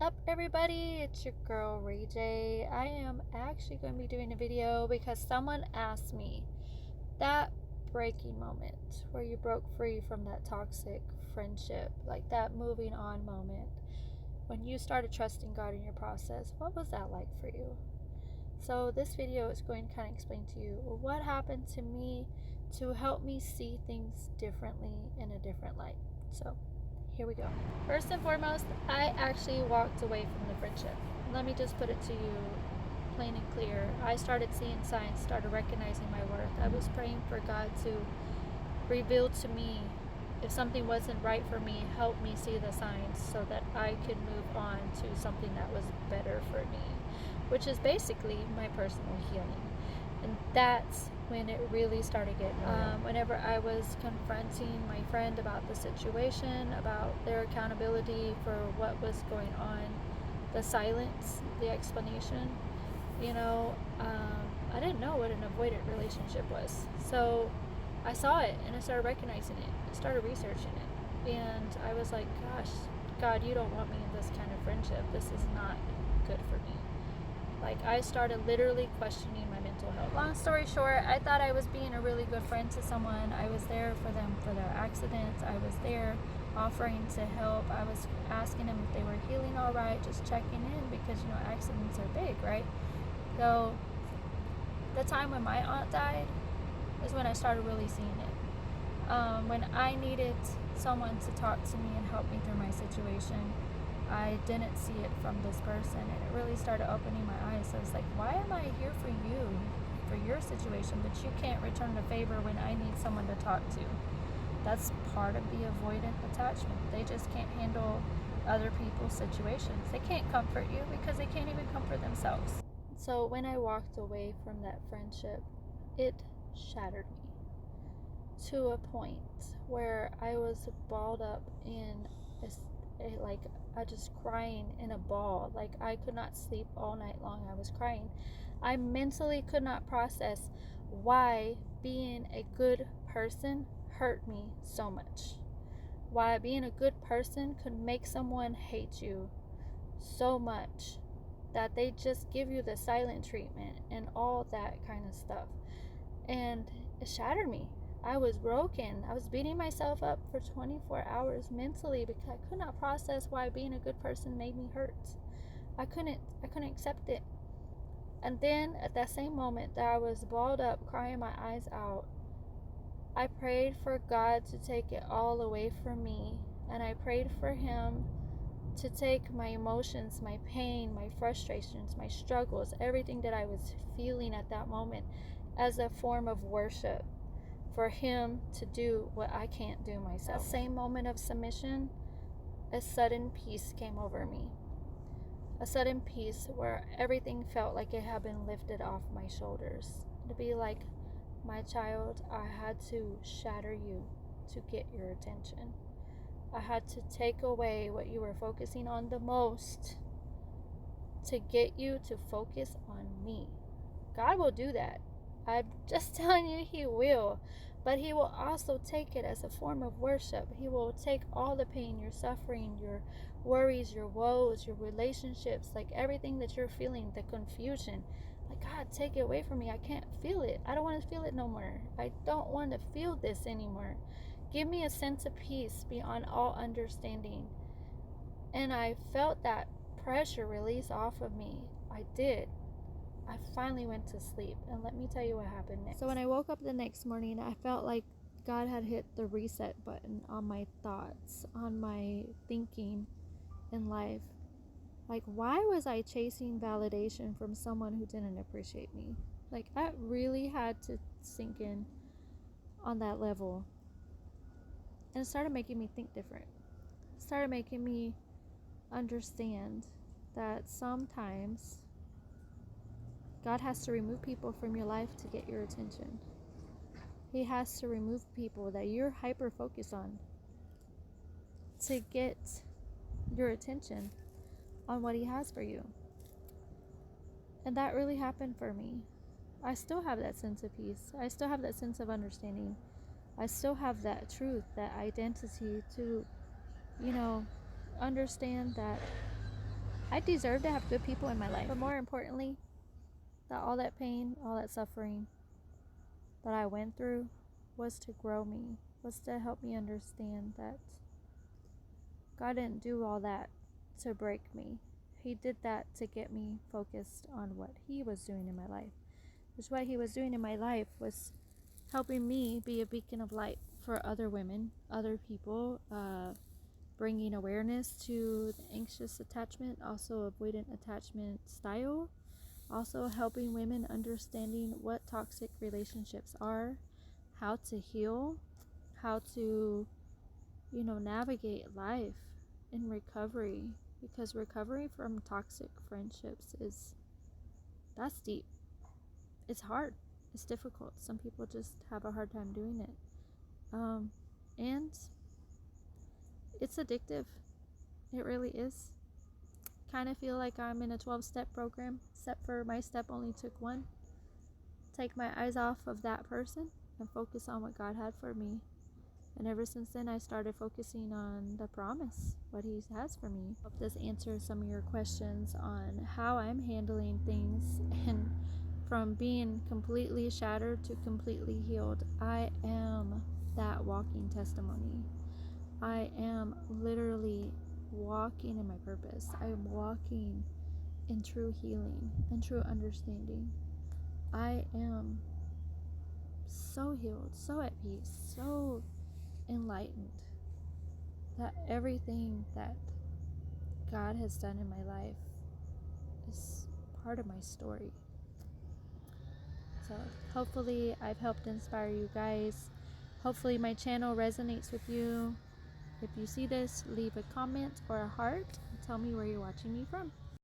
up, everybody? It's your girl Ray J. I am actually going to be doing a video because someone asked me that breaking moment where you broke free from that toxic friendship, like that moving on moment when you started trusting God in your process. What was that like for you? So this video is going to kind of explain to you what happened to me to help me see things differently in a different light. So here we go. First and foremost, I actually walked away from the friendship. Let me just put it to you plain and clear. I started seeing signs, started recognizing my worth. I was praying for God to reveal to me if something wasn't right for me, help me see the signs so that I could move on to something that was better for me, which is basically my personal healing. And that's when it really started getting real. Whenever I was confronting my friend about the situation, about their accountability for what was going on, the silence, the explanation, I didn't know what an avoidant relationship was. So I saw it and I started recognizing it. I started researching it. And I was like, gosh, God, you don't want me in this kind of friendship. This is not good for me. Like, I started literally questioning my mental health. Long story short, I thought I was being a really good friend to someone. I was there for them for their accidents. I was there offering to help. I was asking them if they were healing all right, just checking in because, accidents are big, right? So the time when my aunt died is when I started really seeing it. When I needed someone to talk to me and help me through my situation, I didn't see it from this person, and it really started opening my eyes. So it's like, why am I here for you, for your situation, but you can't return the favor when I need someone to talk to? That's part of the avoidant attachment. They just can't handle other people's situations. They can't comfort you because they can't even comfort themselves. So when I walked away from that friendship, it shattered me to a point where I was balled up in I just crying in a ball. Like, I could not sleep all night long. I was crying. I mentally could not process why being a good person hurt me so much. Why being a good person could make someone hate you so much that they just give you the silent treatment and all that kind of stuff. And it shattered me. I was broken. I was beating myself up for 24 hours mentally because I could not process why being a good person made me hurt. I couldn't accept it. And then at that same moment that I was balled up, crying my eyes out, I prayed for God to take it all away from me. And I prayed for Him to take my emotions, my pain, my frustrations, my struggles, everything that I was feeling at that moment as a form of worship, for Him to do what I can't do myself. That same moment of submission, a sudden peace came over me. A sudden peace where everything felt like it had been lifted off my shoulders. To be like, my child, I had to shatter you to get your attention. I had to take away what you were focusing on the most to get you to focus on me. God will do that. I'm just telling you, He will. But He will also take it as a form of worship. He will take all the pain, your suffering, your worries, your woes, your relationships, like everything that you're feeling, the confusion. Like, God, take it away from me. I can't feel it. I don't want to feel it no more. I don't want to feel this anymore. Give me a sense of peace beyond all understanding. And I felt that pressure release off of me. I did. I finally went to sleep, and let me tell you what happened next. So when I woke up the next morning, I felt like God had hit the reset button on my thoughts, on my thinking in life. Like, why was I chasing validation from someone who didn't appreciate me? Like, that really had to sink in on that level. And it started making me think different. It started making me understand that sometimes God has to remove people from your life to get your attention. He has to remove people that you're hyper focused on to get your attention on what He has for you. And that really happened for me. I still have that sense of peace. I still have that sense of understanding. I still have that truth, that identity to, understand that I deserve to have good people in my life. But more importantly, that all that pain, all that suffering that I went through was to grow me, was to help me understand that God didn't do all that to break me. He did that to get me focused on what He was doing in my life. Which what He was doing in my life was helping me be a beacon of light for other women, other people, bringing awareness to the anxious attachment, also avoidant attachment style, also helping women understanding what toxic relationships are, how to heal, how to, navigate life in recovery, because recovery from toxic friendships that's deep. It's hard. It's difficult. Some people just have a hard time doing it. And it's addictive. It really is. Kind of feel like I'm in a 12-step program, except for my step only took one. Take my eyes off of that person and focus on what God had for me. And ever since then, I started focusing on the promise, what He has for me. Hope this answers some of your questions on how I'm handling things, and from being completely shattered to completely healed. I am that walking testimony. I am literally walking in my purpose. I am walking in true healing and true understanding. I am so healed, so at peace, so enlightened that everything that God has done in my life is part of my story. So hopefully I've helped inspire you guys. Hopefully my channel resonates with you. If you see this, leave a comment or a heart and tell me where you're watching me from.